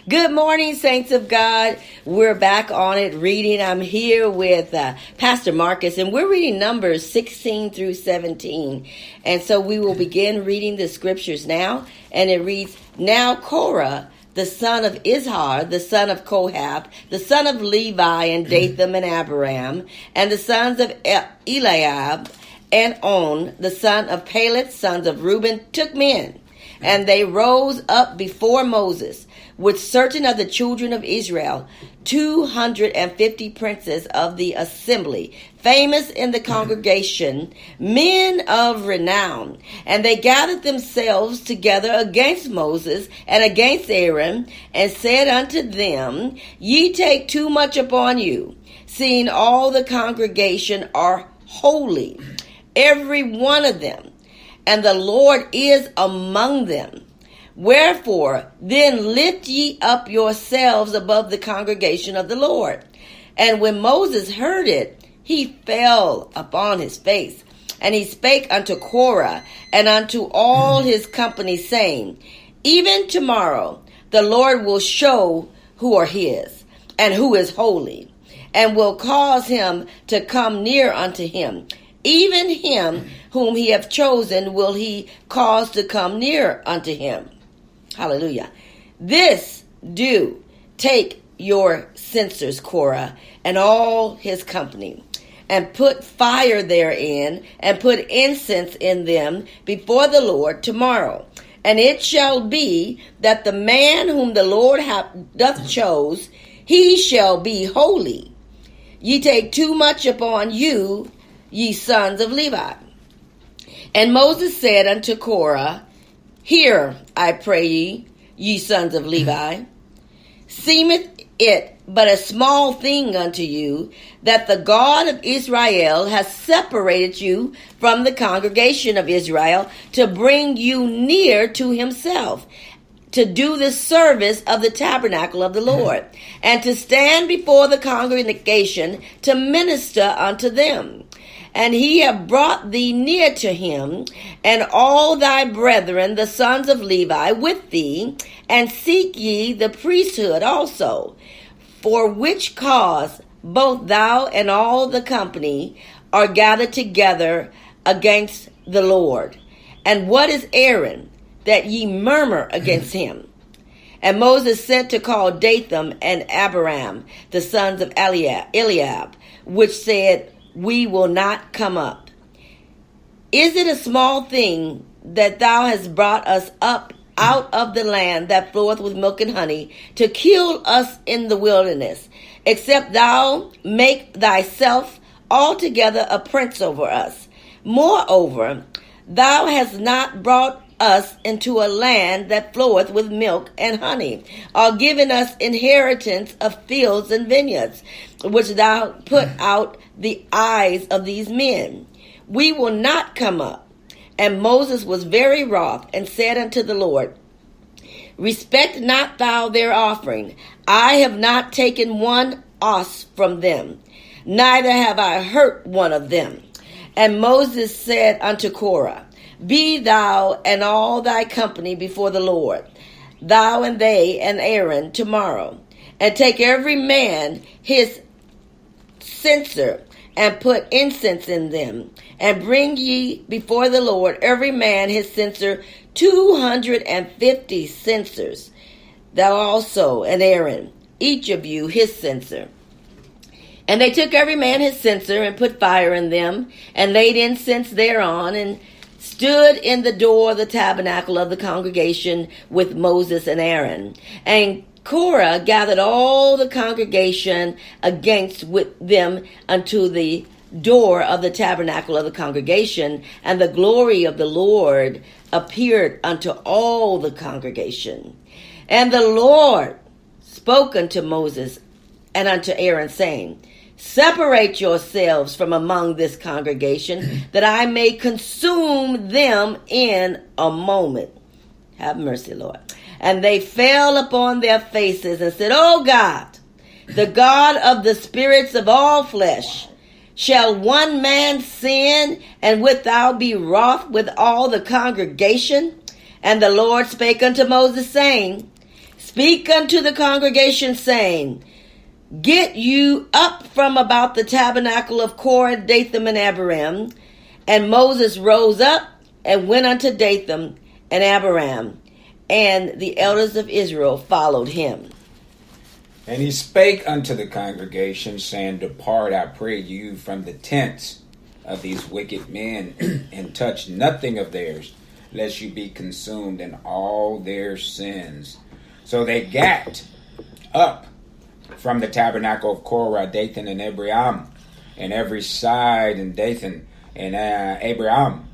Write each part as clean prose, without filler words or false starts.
Good morning, saints of God. We're back on it reading. I'm here with Pastor Marcus, and we're reading Numbers 16 through 17. And so we will begin reading the scriptures now. And it reads, Now Korah, the son of Izhar, the son of Kohath, the son of Levi, and Dathan and Abiram, and the sons of Eliab and On, the son of Peleth, sons of Reuben, took men. And they rose up before Moses with certain of the children of Israel, 250 princes of the assembly, famous in the congregation, men of renown. And they gathered themselves together against Moses and against Aaron, and said unto them, Ye take too much upon you, seeing all the congregation are holy, every one of them, and the Lord is among them. Wherefore, then lift ye up yourselves above the congregation of the Lord. And when Moses heard it, he fell upon his face. And he spake unto Korah and unto all his company, saying, Even tomorrow the Lord will show who are his, and who is holy, and will cause him to come near unto him. Even him whom he hath chosen will he cause to come near unto him. Hallelujah. This do, take your censers, Korah, and all his company, and put fire therein, and put incense in them before the Lord tomorrow. And it shall be that the man whom the Lord doth chose, he shall be holy. Ye take too much upon you, ye sons of Levi. And Moses said unto Korah, Hear, I pray ye sons of Levi, seemeth it but a small thing unto you, that the God of Israel has separated you from the congregation of Israel, to bring you near to himself, to do the service of the tabernacle of the Lord, and to stand before the congregation to minister unto them. And he have brought thee near to him, and all thy brethren, the sons of Levi, with thee, and seek ye the priesthood also, for which cause both thou and all the company are gathered together against the Lord. And what is Aaron, that ye murmur against him? And Moses sent to call Dathan and Abiram, the sons of Eliab, which said, We will not come up. Is it a small thing that thou hast brought us up out of the land that floweth with milk and honey, to kill us in the wilderness, except thou make thyself altogether a prince over us? Moreover, thou hast not brought us into a land that floweth with milk and honey, or given us inheritance of fields and vineyards, which thou put out the eyes of these men. We will not come up. And Moses was very wroth, and said unto the Lord, Respect not thou their offering. I have not taken one os from them, neither have I hurt one of them. And Moses said unto Korah, Be thou and all thy company before the Lord, thou and they and Aaron tomorrow, and take every man his censer, and put incense in them, and bring ye before the Lord every man his censer, 250 censers, thou also and Aaron, each of you his censer. And they took every man his censer, and put fire in them, and laid incense thereon, and stood in the door of the tabernacle of the congregation with Moses and Aaron. And Korah gathered all the congregation against with them unto the door of the tabernacle of the congregation, and the glory of the Lord appeared unto all the congregation. And the Lord spoke unto Moses and unto Aaron, saying, Separate yourselves from among this congregation, that I may consume them in a moment. Have mercy, Lord. And they fell upon their faces and said, O God, the God of the spirits of all flesh, shall one man sin, and wilt thou be wroth with all the congregation? And the Lord spake unto Moses, saying, speak unto the congregation, saying, Get you up from about the tabernacle of Korah, Dathan, and Abiram. And Moses rose up and went unto Dathan and Abiram, and the elders of Israel followed him. And he spake unto the congregation, saying, Depart, I pray you, from the tents of these wicked men, and touch nothing of theirs, lest you be consumed in all their sins. So they gat up from the tabernacle of Korah, Dathan, and Abiram, and every side, and Dathan and Abiram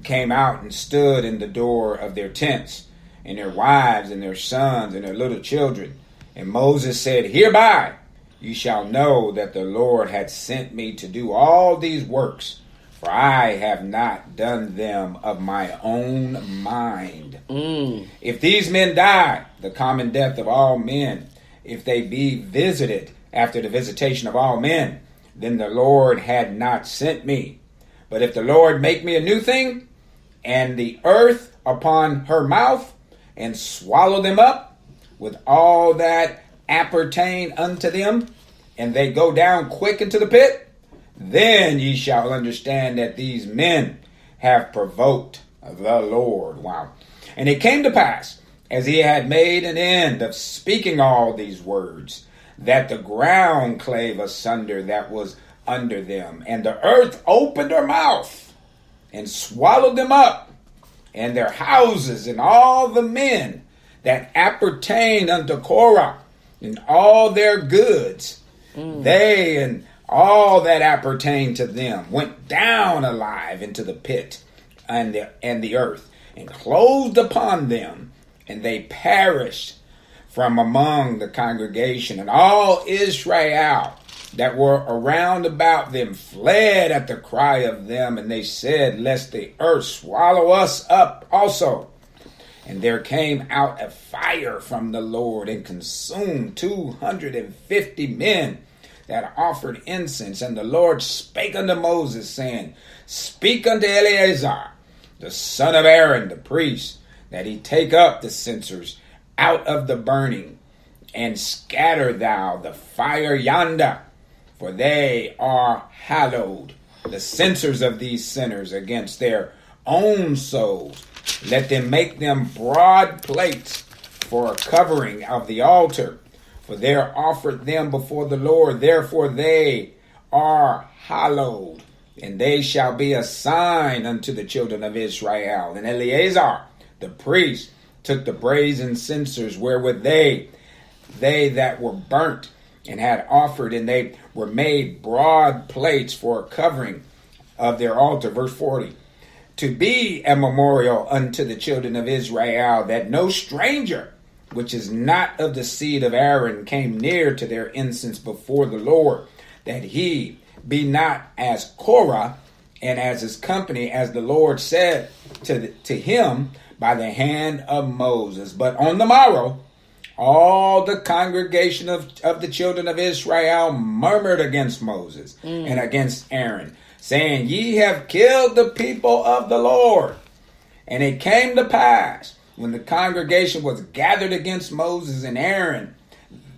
came out and stood in the door of their tents, and their wives, and their sons, and their little children. And Moses said, Hereby you shall know that the Lord had sent me to do all these works, for I have not done them of my own mind. If these men die, the common death of all men, if they be visited after the visitation of all men, then the Lord had not sent me. But if the Lord make me a new thing, and the earth upon her mouth, and swallow them up, with all that appertain unto them, and they go down quick into the pit, then ye shall understand that these men have provoked the Lord. Wow. And it came to pass, as he had made an end of speaking all these words, that the ground clave asunder that was under them, and the earth opened her mouth, and swallowed them up, and their houses, and all the men that appertained unto Korah, and all their goods, they and all that appertained to them went down alive into the pit and the earth, and closed upon them, and they perished from among the congregation. And all Israel that were around about them fled at the cry of them, and they said, Lest the earth swallow us up also. And there came out a fire from the Lord, and consumed 250 men that offered incense. And the Lord spake unto Moses, saying, Speak unto Eleazar, the son of Aaron, the priest, that he take up the censers out of the burning, and scatter thou the fire yonder, for they are hallowed, the censers of these sinners, against their own souls. Let them make them broad plates for a covering of the altar, for there offered them before the Lord. Therefore they are hallowed, and they shall be a sign unto the children of Israel. And Eleazar the priest took the brazen censers wherewith they that were burnt and had offered, and they were made broad plates for a covering of their altar. Verse 40. To be a memorial unto the children of Israel, that no stranger which is not of the seed of Aaron came near to their incense before the Lord, that he be not as Korah and as his company, as the Lord said to him by the hand of Moses. But on the morrow, all the congregation of the children of Israel murmured against Moses and against Aaron, saying, Ye have killed the people of the Lord. And it came to pass, when the congregation was gathered against Moses and Aaron,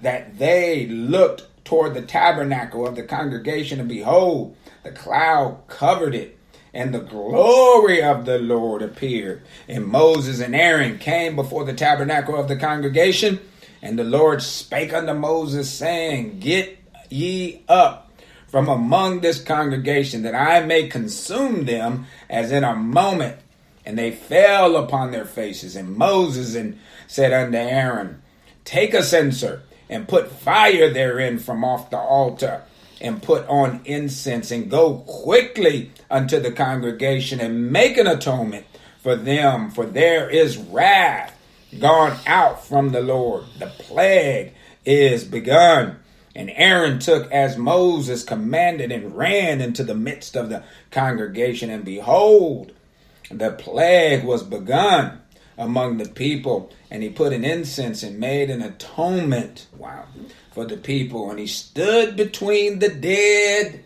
that they looked toward the tabernacle of the congregation, and behold, the cloud covered it, and the glory of the Lord appeared. And Moses and Aaron came before the tabernacle of the congregation, and the Lord spake unto Moses, saying, Get ye up from among this congregation, that I may consume them as in a moment. And they fell upon their faces. And Moses said unto Aaron, Take a censer, and put fire therein from off the altar, and put on incense, and go quickly unto the congregation, and make an atonement for them, for there is wrath gone out from the Lord. The plague is begun. And Aaron took as Moses commanded, and ran into the midst of the congregation, and behold, the plague was begun among the people, and he put an incense and made an atonement, for the people. And he stood between the dead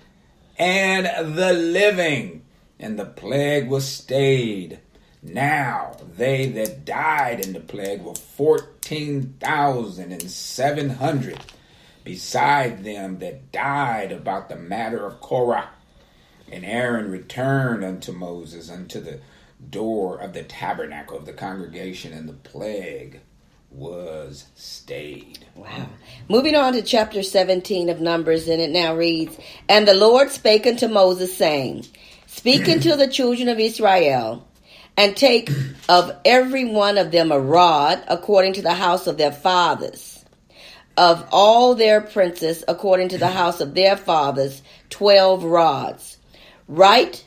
and the living, and the plague was stayed Now they that died in the plague were 14,700, beside them that died about the matter of Korah. And Aaron returned unto Moses unto the door of the tabernacle of the congregation, and the plague was stayed. Wow. Moving on to chapter 17 of Numbers, and it now reads, And the Lord spake unto Moses, saying, Speak unto the children of Israel, and take of every one of them a rod, according to the house of their fathers, of all their princes, according to the house of their fathers, 12 rods. Write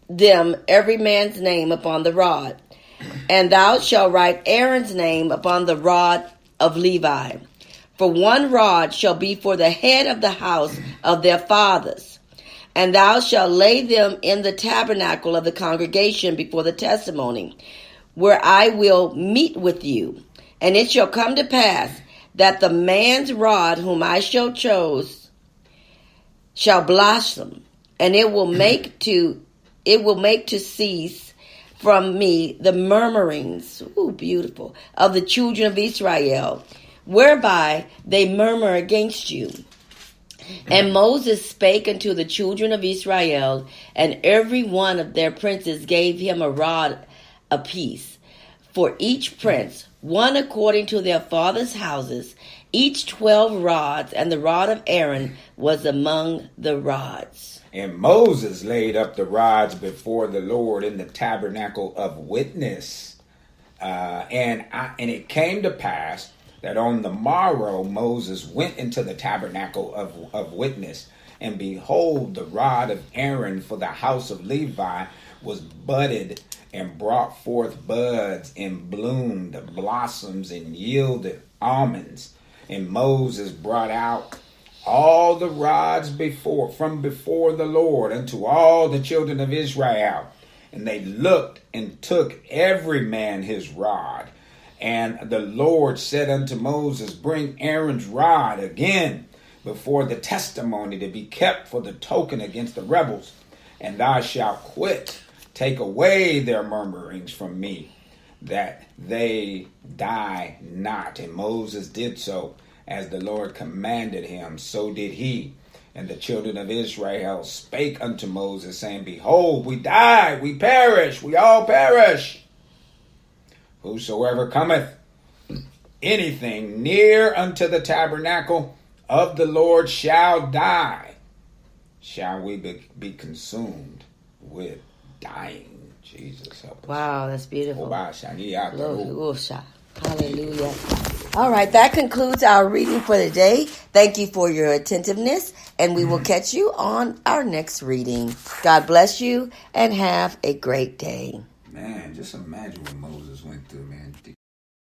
them every man's name upon the rod, and thou shalt write Aaron's name upon the rod of Levi. For one rod shall be for the head of the house of their fathers. And thou shalt lay them in the tabernacle of the congregation before the testimony, where I will meet with you. And it shall come to pass that the man's rod whom I shall choose shall blossom, and it will make to cease from me the murmurings, beautiful, of the children of Israel, whereby they murmur against you. And Moses spake unto the children of Israel, and every one of their princes gave him a rod apiece, for each prince, one according to their fathers' houses, each 12 rods, and the rod of Aaron was among the rods. And Moses laid up the rods before the Lord in the tabernacle of witness. And it came to pass that on the morrow Moses went into the tabernacle of witness, and behold, the rod of Aaron for the house of Levi was budded and brought forth buds and bloomed blossoms and yielded almonds. And Moses brought out all the rods from before the Lord unto all the children of Israel. And they looked and took every man his rod. And the Lord said unto Moses, Bring Aaron's rod again before the testimony to be kept for the token against the rebels, and thou shalt quit, take away their murmurings from me, that they die not. And Moses did so, as the Lord commanded him, so did he. And the children of Israel spake unto Moses, saying, Behold, we die, we perish, we all perish. Whosoever cometh anything near unto the tabernacle of the Lord shall die. Shall we be consumed with dying? Jesus help us. Wow, that's beautiful. Hallelujah. Hallelujah. All right, that concludes our reading for the day. Thank you for your attentiveness, and we will catch you on our next reading. God bless you, and have a great day. Man, just imagine what Moses went through, man.